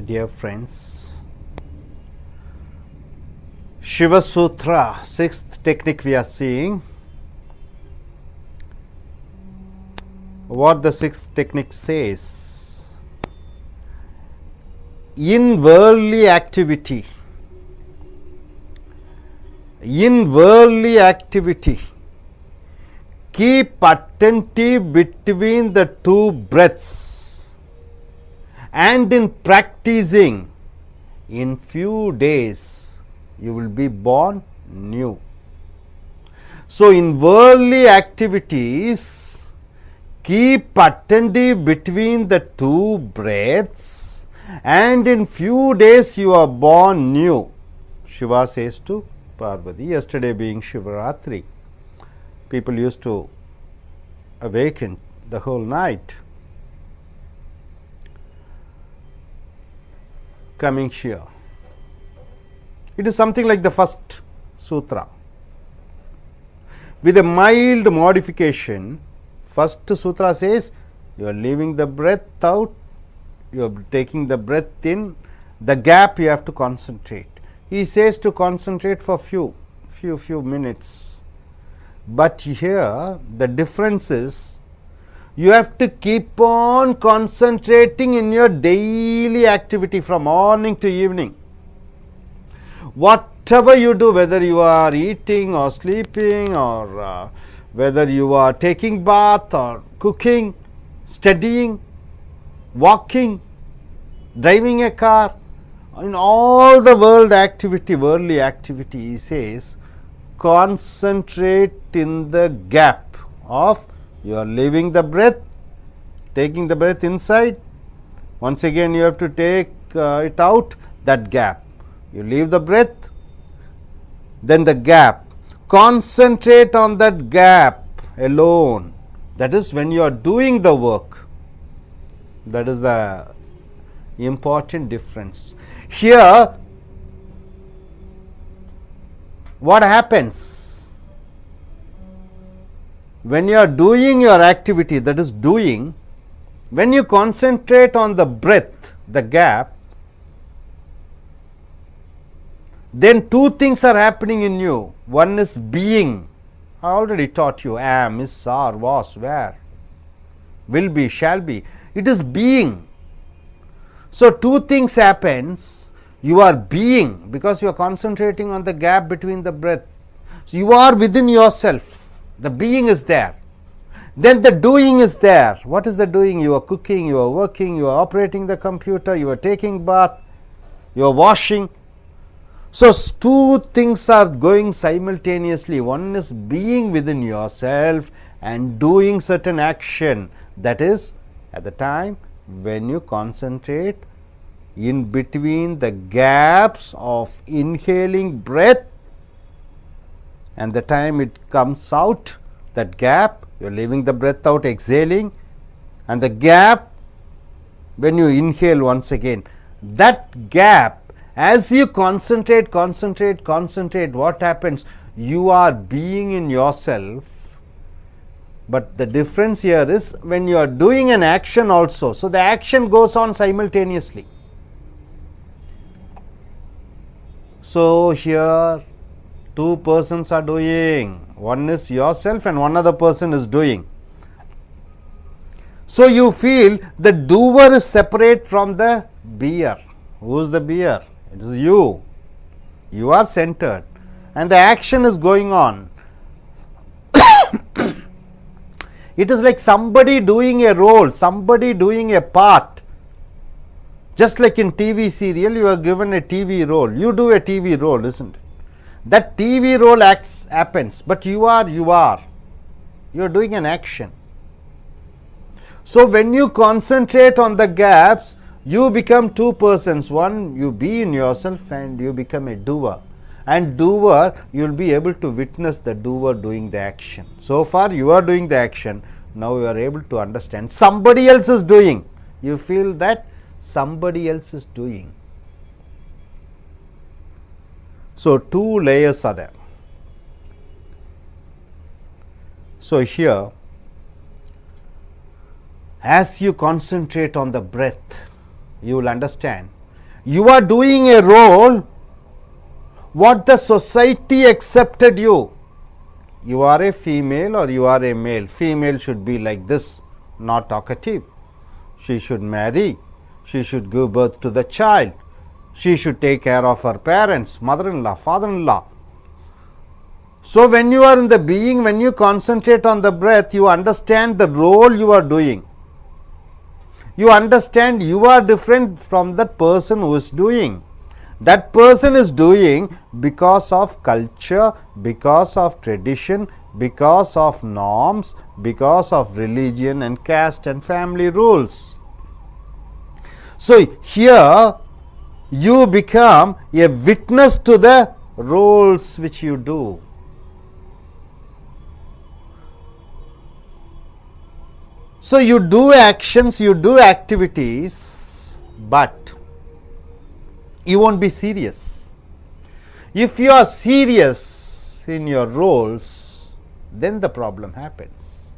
dear friends. Shiva Sutra, sixth technique we are seeing. What the sixth technique says: in worldly activity, keep attentive between the two breaths, and in practicing, in few days you will be born new. So, in worldly activities, keep attentive between the two breaths, and in few days you are born new. Shiva says to Parvati, yesterday being Shivaratri, people used to awaken the whole night. Coming here, it is something like the first sutra. With a mild modification, first sutra says you are leaving the breath out, you are taking the breath in, the gap you have to concentrate. He says to concentrate for few minutes, but here the difference is you have to keep on concentrating in your daily activity from morning to evening. Whatever you do, whether you are eating or sleeping, or whether you are taking bath or cooking, studying, walking, driving a car, in all the worldly activity, he says, concentrate in the gap of you are leaving the breath, taking the breath inside, once again you have to take it out, that gap. You leave the breath, then the gap. Concentrate on that gap alone. That is when you are doing the work. That is the important difference. Here, what happens? When you are doing your activity, that is doing, when you concentrate on the breath, the gap, then two things are happening in you. One is being. I already taught you am, is, are, was, were, will be, shall be. It is being. So, two things happens. You are being because you are concentrating on the gap between the breath. So, you are within yourself. The being is there. Then the doing is there. What is the doing? You are cooking, you are working, you are operating the computer, you are taking bath, you are washing. So, two things are going simultaneously. One is being within yourself and doing certain action, that is at the time when you concentrate in between the gaps of inhaling breath and the time it comes out, that gap you are leaving the breath out, exhaling, and the gap when you inhale once again, that gap. As you concentrate, what happens? You are being in yourself, but the difference here is when you are doing an action also. So, the action goes on simultaneously. So, here two persons are doing, one is yourself and one other person is doing. So, you feel the doer is separate from the beer. Who is the beer? It is you. You are centered and the action is going on. It is like somebody doing a role, somebody doing a part. Just like in TV serial, you are given a TV role. You do a TV role, isn't it? That TV role happens, but you are. You are doing an action. So, when you concentrate on the gaps, you become two persons. One, you be in yourself and you become a doer. And doer, you will be able to witness the doer doing the action. So far, you are doing the action. Now, you are able to understand somebody else is doing. You feel that somebody else is doing. So, two layers are there. So, here, as you concentrate on the breath, you will understand You are doing a role what the society accepted you. You are a female or you are a male. Female should be like this, not talkative. She should marry. She should give birth to the child. She should take care of her parents, mother-in-law, father-in-law. So, when you are in the being, when you concentrate on the breath, you understand the role you are doing. You understand you are different from that person who is doing. That person is doing because of culture, because of tradition, because of norms, because of religion and caste and family rules. So, here you become a witness to the roles which you do. So, you do actions, you do activities, but you won't be serious. If you are serious in your roles, then the problem happens.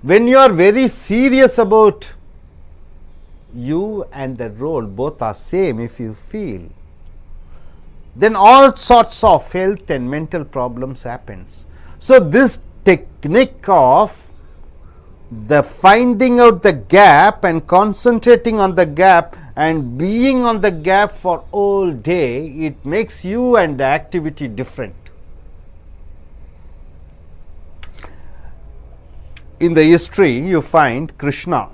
When you are very serious about you and the role, both are same if you feel, then all sorts of health and mental problems happens. So, this technique of the finding out the gap and concentrating on the gap and being on the gap for all day, it makes you and the activity different. In the history, you find Krishna,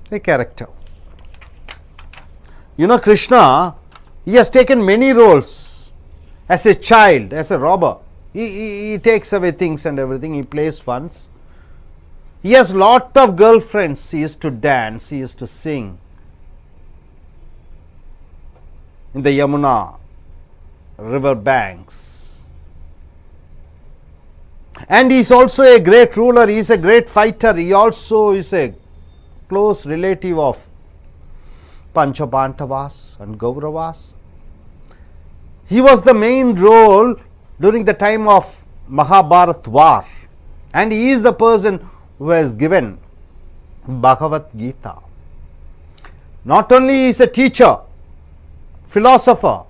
a character. You know, Krishna, he has taken many roles. As a child, as a robber, he takes away things and everything, he plays funs. He has lot of girlfriends. He used to dance, he used to sing in the Yamuna river banks. And he is also a great ruler, he is a great fighter, he also is a close relative of Panchabantavas and Gauravas. He was the main role during the time of Mahabharat war, and he is the person who has given Bhagavad Gita. Not only is a teacher, philosopher,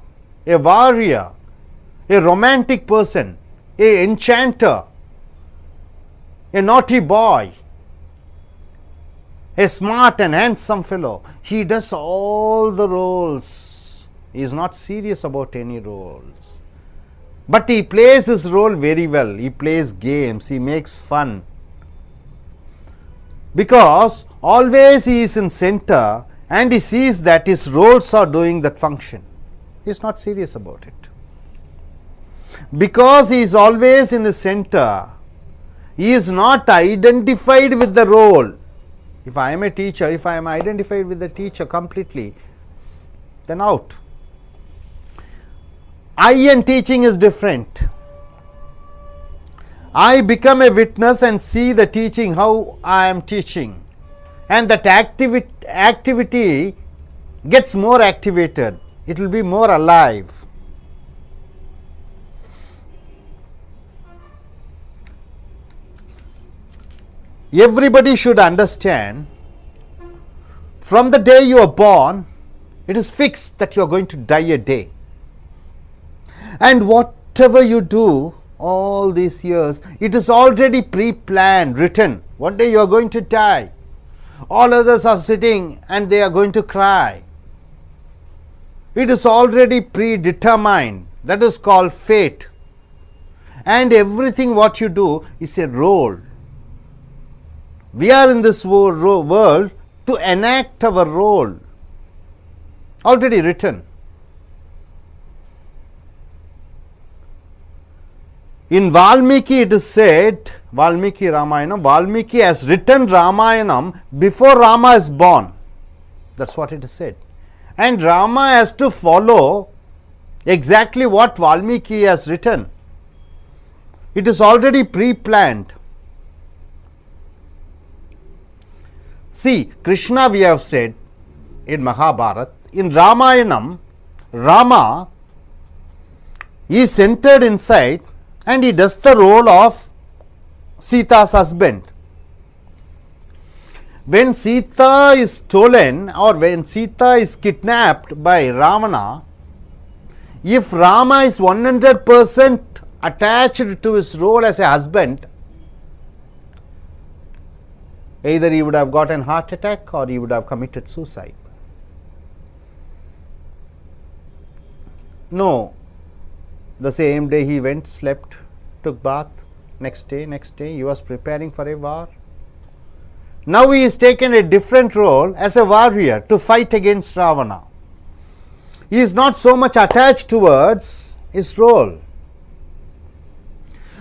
a warrior, a romantic person, a enchanter, a naughty boy, a smart and handsome fellow. He does all the roles. He is not serious about any roles, but he plays his role very well. He plays games, he makes fun, because always he is in center and he sees that his roles are doing that function. He is not serious about it. Because he is always in the center, he is not identified with the role. If I am a teacher, if I am identified with the teacher completely, then out. I and teaching is different. I become a witness and see the teaching, how I am teaching, and that activity gets more activated, it will be more alive. Everybody should understand, from the day you are born, it is fixed that you are going to die a day. And whatever you do all these years, it is already pre-planned, written. One day you are going to die. All others are sitting and they are going to cry. It is already predetermined. That is called fate. And everything what you do is a role. We are in this world to enact our role, already written. In Valmiki it is said, Valmiki Ramayanam, Valmiki has written Ramayanam before Rama is born. That is what it is said. And Rama has to follow exactly what Valmiki has written. It is already pre-planned. See, Krishna we have said in Mahabharata, in Ramayanam, Rama is centered inside and he does the role of Sita's husband. When Sita is stolen or when Sita is kidnapped by Ravana, if Rama is 100% attached to his role as a husband, either he would have got an heart attack or he would have committed suicide. No, the same day he went, slept, took bath, next day he was preparing for a war. Now he is taken a different role as a warrior to fight against Ravana. He is not so much attached towards his role.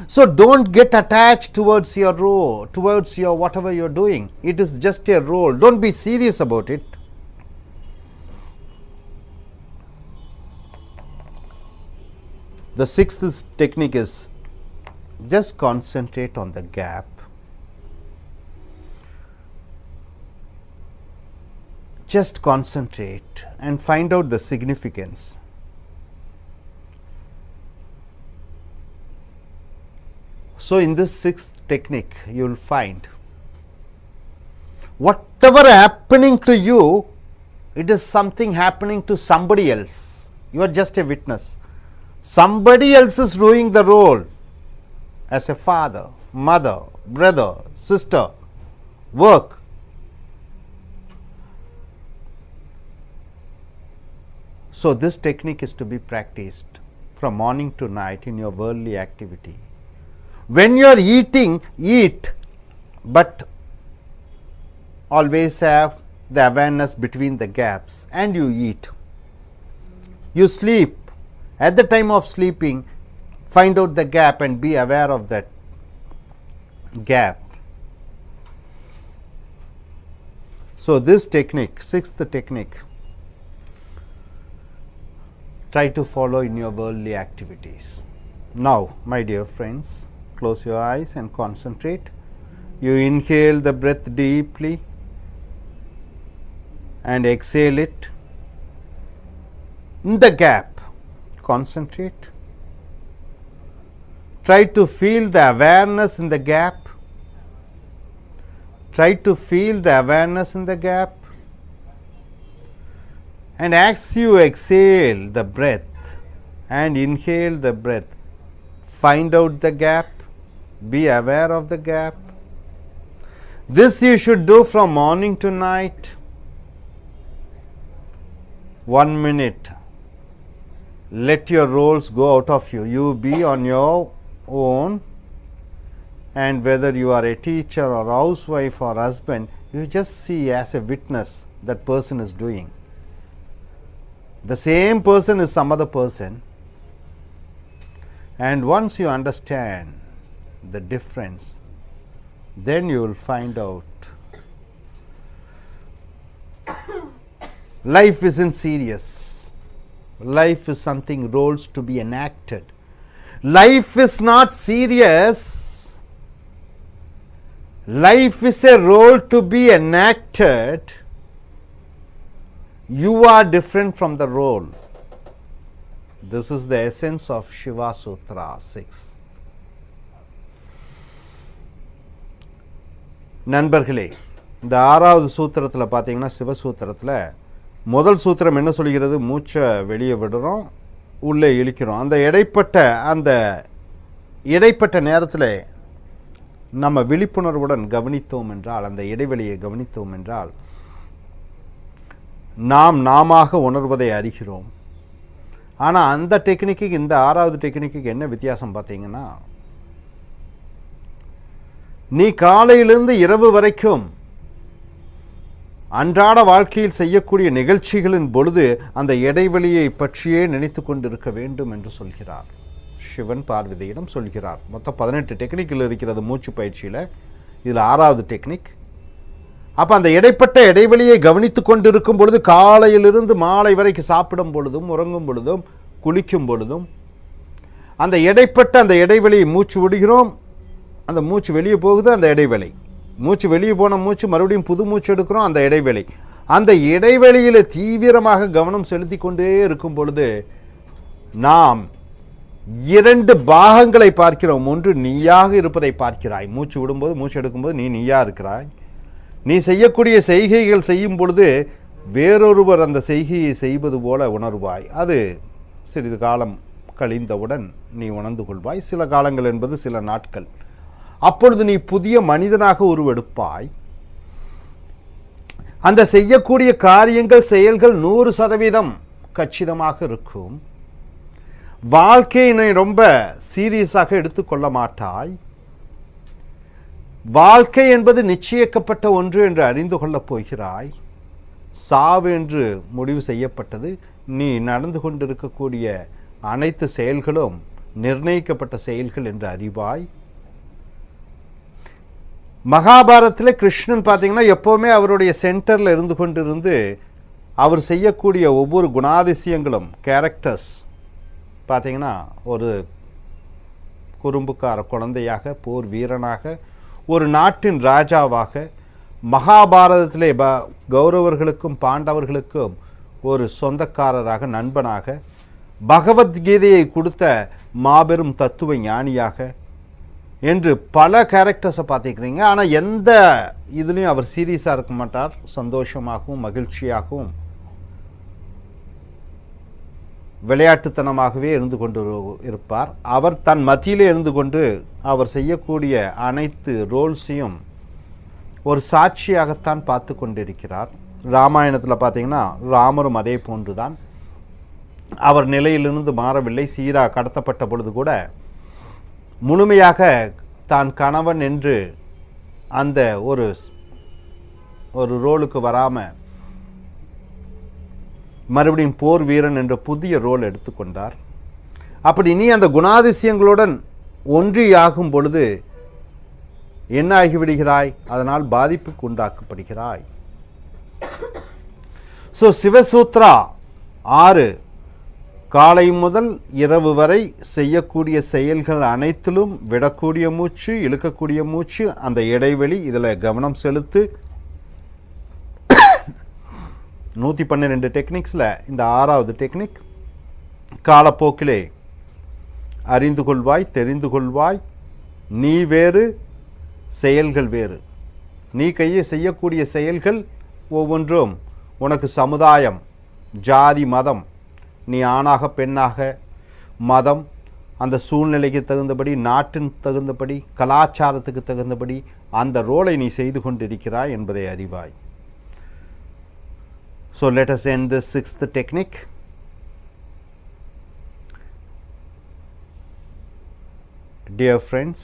So don't get attached towards your role, towards your whatever you are doing. It is just a role. Don't be serious about it. The sixth technique is just concentrate on the gap. Just concentrate and find out the significance. So, in this sixth technique, you will find whatever happening to you, it is something happening to somebody else. You are just a witness. Somebody else is doing the role as a father, mother, brother, sister, work. So, this technique is to be practiced from morning to night in your worldly activity. When you are eating, eat, but always have the awareness between the gaps and you eat. You sleep. At the time of sleeping, find out the gap and be aware of that gap. So, this technique, sixth technique, try to follow in your worldly activities. Now, my dear friends, close your eyes and concentrate. You inhale the breath deeply and exhale it. In the gap, concentrate. Try to feel the awareness in the gap. Try to feel the awareness in the gap. And as you exhale the breath and inhale the breath, find out the gap, be aware of the gap. This you should do from morning to night. 1 minute. Let your roles go out of you. You be on your own, and whether you are a teacher or housewife or husband, you just see as a witness that person is doing. The same person is some other person, and once you understand the difference, then you will find out life isn't serious. Life is something, roles to be enacted. Life is not serious. Life is a role to be enacted. You are different from the role. This is the essence of Shiva Sutra 6. நண்பர்களே, இந்த ஆறாவது சூத்திரத்தில் பார்த்தீங்கன்னா சிவசூத்திரத்தில் முதல் சூத்திரம் என்ன சொல்கிறது? மூச்சை வெளியே விடுறோம், உள்ளே இழுக்கிறோம். அந்த இடைப்பட்ட நேரத்தில் நம்ம விழிப்புணர்வுடன் கவனித்தோம் என்றால், அந்த இடைவெளியை கவனித்தோம் என்றால், நாமாக உணர்வதை அறிகிறோம். ஆனால் அந்த டெக்னிக்கு இந்த ஆறாவது டெக்னிக்கு என்ன வித்தியாசம் பார்த்தீங்கன்னா, நீ காலையிலிருந்து இரவு வரைக்கும் அன்றாட வாழ்க்கையில் செய்யக்கூடிய நிகழ்ச்சிகளின் பொழுது அந்த இடைவெளியை பற்றியே நினைத்து கொண்டிருக்க வேண்டும் என்று சொல்கிறார். சிவன் பார்வதியிடம் சொல்கிறார். மொத்தம் 18 டெக்னிக்கில் இருக்கிறது மூச்சு பயிற்சியில். இதில் ஆறாவது டெக்னிக். அப்போ அந்த இடைப்பட்ட இடைவெளியை கவனித்து கொண்டிருக்கும் பொழுது, காலையிலிருந்து மாலை வரைக்கும் சாப்பிடும் பொழுதும், உறங்கும் பொழுதும், குளிக்கும் பொழுதும், அந்த இடைப்பட்ட அந்த இடைவெளியை மூச்சு விடுகிறோம். அந்த மூச்சு வெளியே போகுது, அந்த இடைவெளி. மூச்சு வெளியே போன மூச்சு மறுபடியும் புது மூச்சு எடுக்கிறோம், அந்த இடைவெளி. அந்த இடைவெளியில் தீவிரமாக கவனம் செலுத்தி கொண்டே இருக்கும் பொழுது நாம் 2 பாகங்களை பார்க்கிறோம். ஒன்று, நீயாக இருப்பதை பார்க்கிறாய். மூச்சு விடும்போது, மூச்சு எடுக்கும்போது நீயா இருக்கிறாய். நீ செய்யக்கூடிய செய்கைகள் செய்யும் பொழுது வேறொருவர் அந்த செய்கையை செய்வது போல உணர்வாய். அது சிறிது காலம் கழிந்தவுடன் நீ உணர்ந்து கொள்வாய். சில காலங்கள் என்பது சில நாட்கள். அப்பொழுது நீ புதிய மனிதனாக உருவெடுப்பாய். அந்த செய்யக்கூடிய காரியங்கள் செயல்கள் 100% கச்சிதமாக இருக்கும். வாழ்க்கையை ரொம்ப சீரியஸாக எடுத்துக்கொள்ள மாட்டாய். வாழ்க்கை என்பது நிச்சயிக்கப்பட்ட ஒன்று என்று அறிந்து கொள்ளப் போகிறாய். சாவு என்று முடிவு செய்யப்பட்டது. நீ நடந்து கொண்டிருக்கக்கூடிய அனைத்து செயல்களும் நிர்ணயிக்கப்பட்ட செயல்கள் என்று அறிவாய். மகாபாரதத்தில் கிருஷ்ணன் பார்த்தீங்கன்னா எப்போவுமே அவருடைய சென்டரில் இருந்து கொண்டிருந்து அவர் செய்யக்கூடிய ஒவ்வொரு குணாதிசயங்களும் கேரக்டர்ஸ் பார்த்தீங்கன்னா ஒரு குறும்புக்கார குழந்தையாக, போர் வீரனாக, ஒரு நாட்டின் ராஜாவாக, மகாபாரதத்திலே கௌரவர்களுக்கும் பாண்டவர்களுக்கும் ஒரு சொந்தக்காரராக, நண்பனாக, பகவத்கீதையை கொடுத்த மாபெரும் தத்துவ ஞானியாக என்று பல கேரக்டர்ஸை பார்த்துக்கிறீங்க. ஆனால் எந்த இதுலேயும் அவர் சீரியஸாக இருக்க மாட்டார். சந்தோஷமாகவும் மகிழ்ச்சியாகவும் விளையாட்டுத்தனமாகவே இருந்து கொண்டு இருப்பார். அவர் தன் மத்தியிலே இருந்து கொண்டு அவர் செய்யக்கூடிய அனைத்து ரோல்ஸையும் ஒரு சாட்சியாகத்தான் பார்த்து கொண்டிருக்கிறார். ராமாயணத்தில் பார்த்தீங்கன்னா ராமரும் அதே போன்றுதான். அவர் நிலையிலிருந்து மாறவில்லை. சீதா கடத்தப்பட்ட பொழுது கூட முழுமையாக தான் கணவன் என்று அந்த ஒரு ரோலுக்கு வராமல் மறுபடியும் போர் வீரன் என்ற புதிய ரோல் எடுத்துக்கொண்டார். அப்படி நீ அந்த குணாதிசயங்களுடன் ஒன்றியாகும் பொழுது என்ன ஆகிவிடுகிறாய்? அதனால் பாதிப்புக்கு உண்டாக்கப்படுகிறாய். ஸோ சிவசூத்ரா 6 காலை முதல் இரவு வரை செய்யக்கூடிய செயல்கள் அனைத்திலும் விடக்கூடிய மூச்சு, இழுக்கக்கூடிய மூச்சு, அந்த இடைவெளி, இதில் கவனம் செலுத்து. 112 டெக்னிக்ஸில் இந்த 6வது டெக்னிக் காலப்போக்கிலே அறிந்து கொள்வாய், தெரிந்து கொள்வாய். நீ வேறு, செயல்கள் வேறு. நீ செய்யக்கூடிய செயல்கள் ஒவ்வொன்றும் உனக்கு சமுதாயம், ஜாதி, மதம், நீ ஆணாக பெண்ணாக, மதம், அந்த சூழ்நிலைக்கு தகுந்தபடி, நாட்டின் தகுந்தபடி, கலாச்சாரத்துக்கு தகுந்தபடி அந்த ரோலை நீ செய்து கொண்டிருக்கிறாய் என்பதை அறிவாய். So let us end this 6th technique. Dear friends,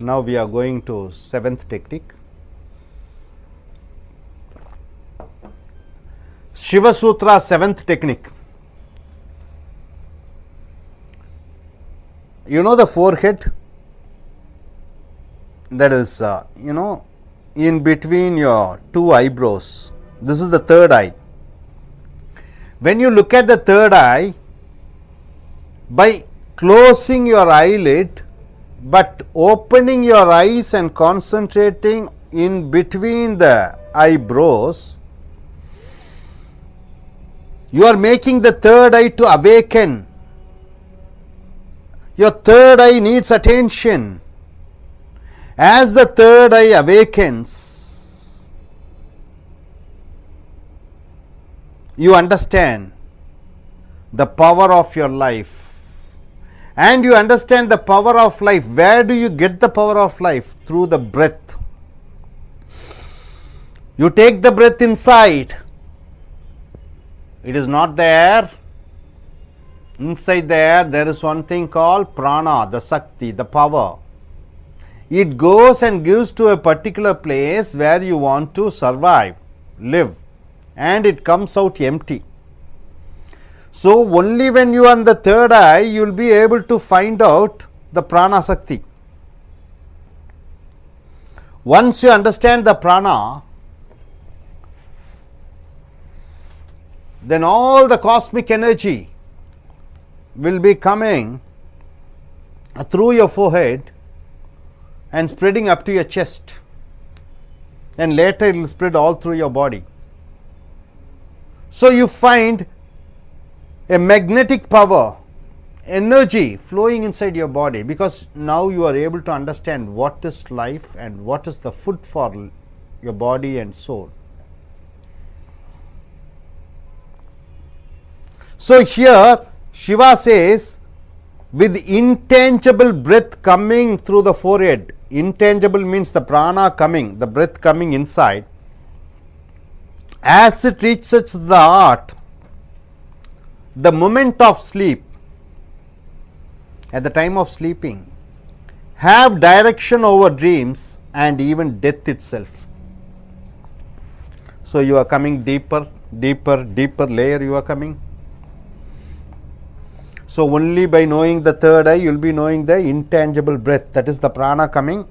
now we are going to 7th technique. Shiva Sutra 7th technique. You know the forehead? That is, in between your 2 eyebrows. This is the 3rd eye. When you look at the 3rd eye, by closing your eyelid but opening your eyes and concentrating in between the eyebrows, you are making the 3rd eye to awaken. Your 3rd eye needs attention. As the 3rd eye awakens, you understand the power of your life. And you understand the power of life. Where do you get the power of life? Through the breath. You take the breath inside. It is not there. Inside there is one thing called prana, the Shakti, the power. It goes and gives to a particular place where you want to survive, live, and it comes out empty. So only when you are in the 3rd eye, you will be able to find out the prana Shakti. Once you understand the prana, then all the cosmic energy will be coming through your forehead and spreading up to your chest, and later it will spread all through your body. So you find a magnetic power energy flowing inside your body, because now you are able to understand what is life and what is the food for your body and soul. So here Shiva says, with intangible breath coming through the forehead. Intangible means the prana coming, the breath coming inside. As it reaches the heart, the moment of sleep, at the time of sleeping, have direction over dreams and even death itself. So you are coming deeper, deeper, deeper layer you are coming. So only by knowing the third eye, you will be knowing the intangible breath, that is the prana coming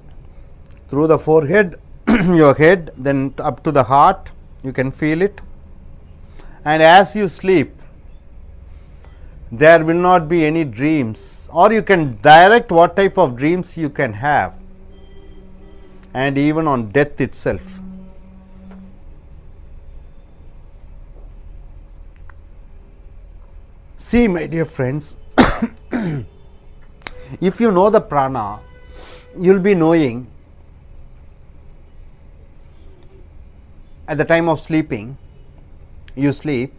through the forehead, your head, then up to the heart, you can feel it. And as you sleep, there will not be any dreams, or you can direct what type of dreams you can have, and even on death itself. See, my dear friends, if you know the prana, you will be knowing at the time of sleeping, you sleep,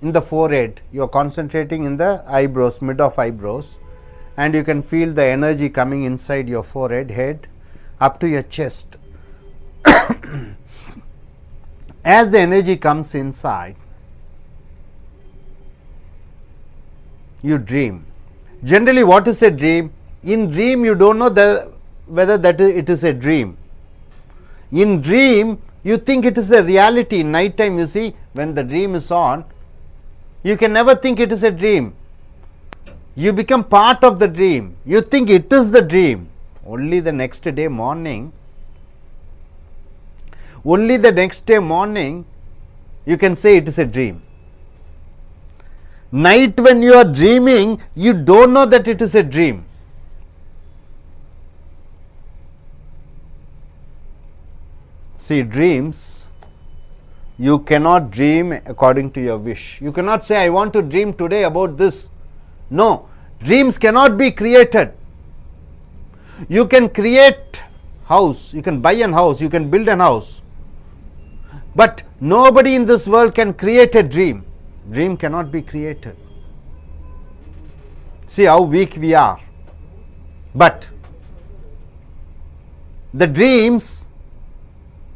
in the forehead, you are concentrating in the eyebrows, mid of eyebrows, and you can feel the energy coming inside your forehead, head, up to your chest. As the energy comes inside, you dream. Generally, what is a dream? In dream, you don't know whether it is a dream. In dream, you think it is a reality. In night time, you see, when the dream is on, you can never think it is a dream. You become part of the dream. You think it is the dream. Only the next day morning, you can say it is a dream. Night when you are dreaming, you don't know that it is a dream. See, dreams, you cannot dream according to your wish. You cannot say, I want to dream today about this. No, dreams cannot be created. You can create house, you can buy an house, you can build an house, but nobody in this world can create a dream. Dream cannot be created. See how weak we are. But the dreams,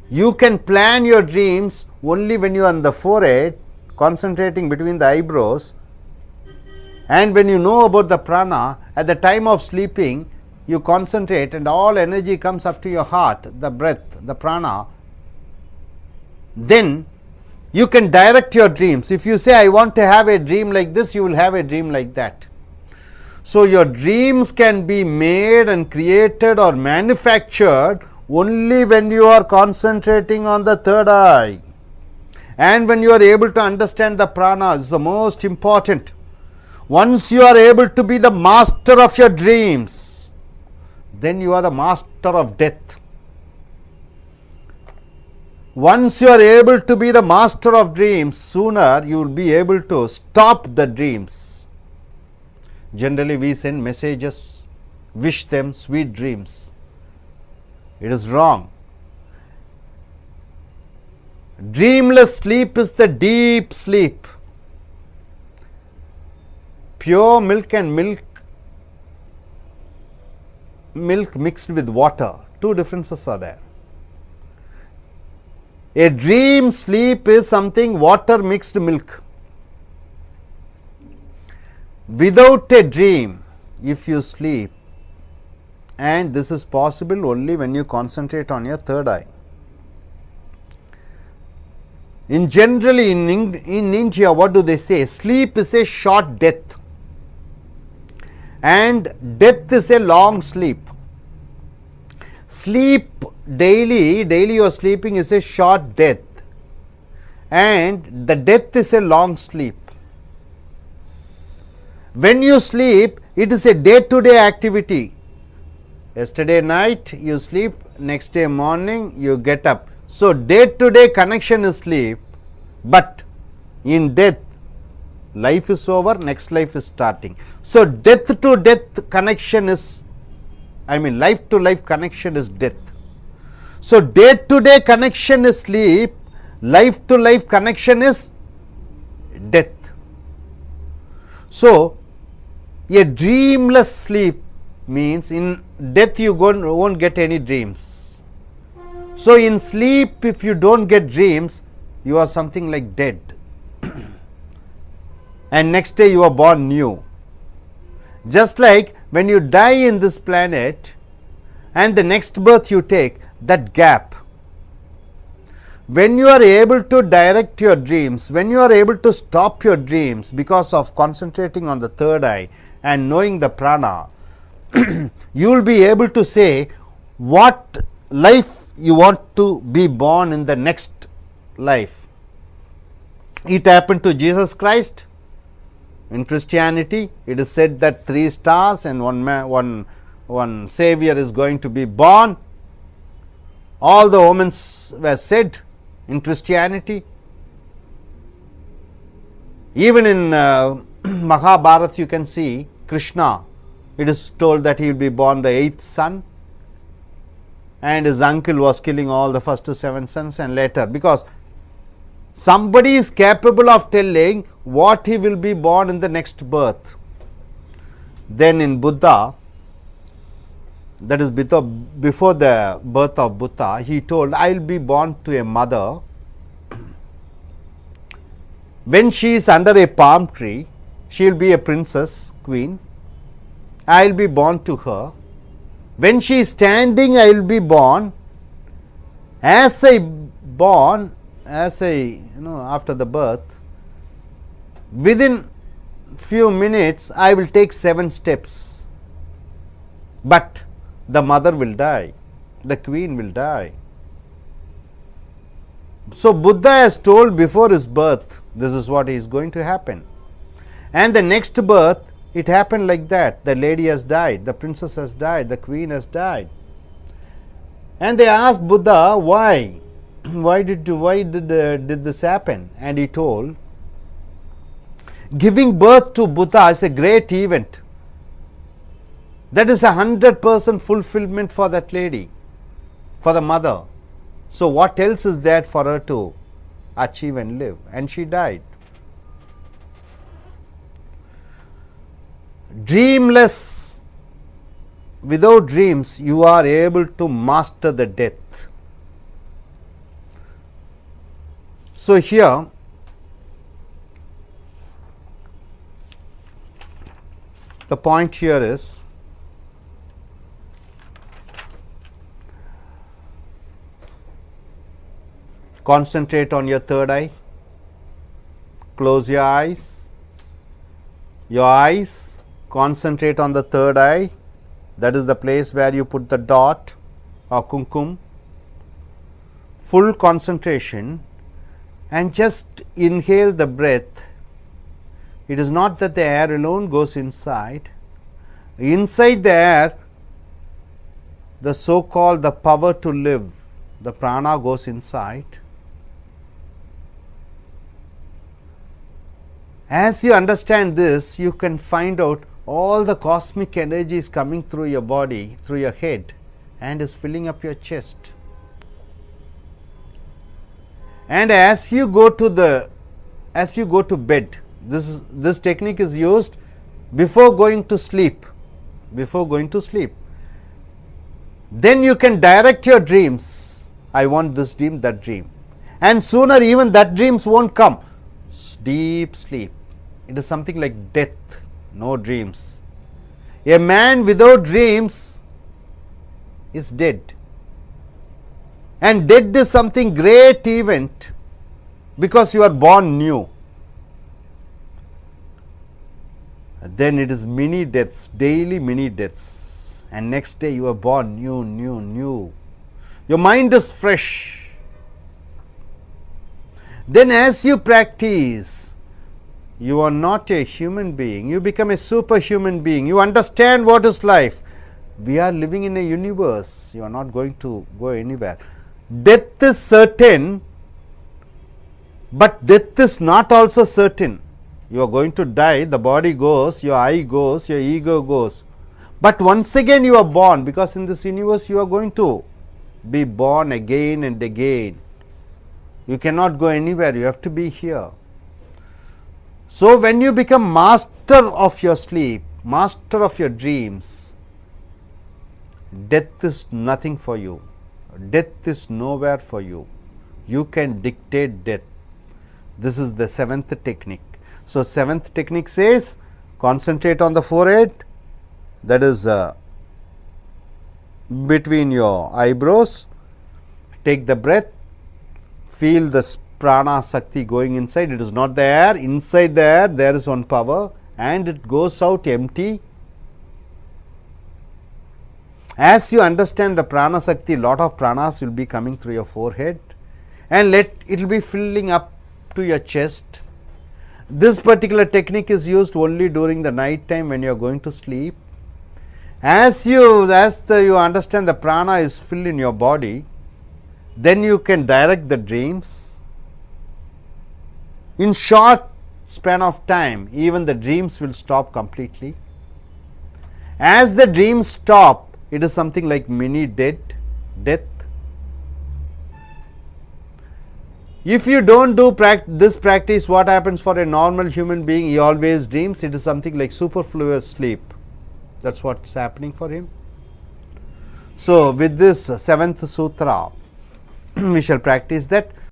you can plan your dreams only when you are on the forehead, concentrating between the eyebrows, and when you know about the prana, at the time of sleeping, you concentrate and all energy comes up to your heart, the breath, the prana. Then you can direct your dreams. If you say, I want to have a dream like this, you will have a dream like that. So your dreams can be made and created or manufactured only when you are concentrating on the third eye, and when you are able to understand the prana is the most important. Once you are able to be the master of your dreams, then you are the master of death. Once you are able to be the master of dreams, sooner you will be able to stop the dreams. Generally, we send messages, wish them sweet dreams. It is wrong. Dreamless sleep is the deep sleep. Pure milk and milk mixed with water, two differences are there. A dream sleep is something water mixed milk. Without a dream, if you sleep, and this is possible only when you concentrate on your third eye. Generally in India, what do they say? Sleep is a short death and death is a long sleep. Sleep daily you are sleeping is a short death, and the death is a long sleep. When you sleep, it is a day-to-day activity. Yesterday night you sleep, next day morning you get up. So day-to-day connection is sleep, but in death life is over, next life is starting. So, death to death connection is, life to life connection is death. So, day to day connection is sleep, life to life connection is death. So, a dreamless sleep means in death you won't get any dreams. So, in sleep if you don't get dreams, you are something like dead and next day you are born new. Just like when you die in this planet and the next birth you take, that gap, when you are able to direct your dreams, when you are able to stop your dreams because of concentrating on the third eye and knowing the prana, you will be able to say what life you want to be born in the next life. It happened to Jesus Christ. In Christianity, it is said that 3 stars and one Savior is going to be born. All the omens were said in Christianity. Even in Mahabharata, you can see Krishna. It is told that he will be born the 8th son, and his uncle was killing all the first 7 sons, and later, because somebody is capable of telling what he will be born in the next birth. Then in Buddha, that is before the birth of Buddha, he told, I will be born to a mother. When she is under a palm tree, she will be a princess, queen. I will be born to her. When she is standing, I will be born. As I after the birth, within few minutes, I will take 7 steps. But the mother will die, the queen will die. So, Buddha has told before his birth, this is what is going to happen. And the next birth, it happened like that. The lady has died, the princess has died, the queen has died. And they asked Buddha, why? Why did this happen? And he told, giving birth to Buddha is a great event. That is 100% fulfillment for that lady, for the mother. So, what else is there for her to achieve and live? And she died. Dreamless, without dreams, you are able to master the death. So, here the point here is, concentrate on your third eye, close your eyes, concentrate on the third eye, that is the place where you put the dot or kumkum, full concentration, and just inhale the breath. It is not that the air alone goes inside. Inside the air, the so called the power to live, the prana goes inside. As you understand this, you can find out all the cosmic energy is coming through your body, through your head, and is filling up your chest. And as you go to bed, this technique is used before going to sleep. Then you can direct your dreams. I want this dream, that dream, and sooner even that dreams won't come. Deep sleep. It is something like death, no dreams. A man without dreams is dead. And death is something great event because you are born new. Then it is mini deaths, daily mini deaths, and next day you are born new. Your mind is fresh. Then as you practice, you are not a human being, you become a superhuman being, you understand what is life. We are living in a universe, you are not going to go anywhere. Death is certain, but death is not also certain. You are going to die, the body goes, your I goes, your ego goes. But once again you are born, because in this universe you are going to be born again and again. You cannot go anywhere, you have to be here. So, when you become master of your sleep, master of your dreams, death is nothing for you, death is nowhere for you. You can dictate death. This is the seventh technique. So, seventh technique says concentrate on the forehead, that is between your eyebrows, take the breath, feel the prana sakti going inside, it is not there, inside there is one power and it goes out empty. As you understand the prana sakti, lot of pranas will be coming through your forehead and it will be filling up to your chest. This particular technique is used only during the night time when you are going to sleep. As you understand the prana is filled in your body, then you can direct the dreams. In short span of time, even the dreams will stop completely. As the dreams stop, it is something like mini death. If you don't do this practice, what happens for a normal human being? He always dreams. It is something like superfluous sleep. That is what is happening for him. So, with this seventh sutra, we shall practice that.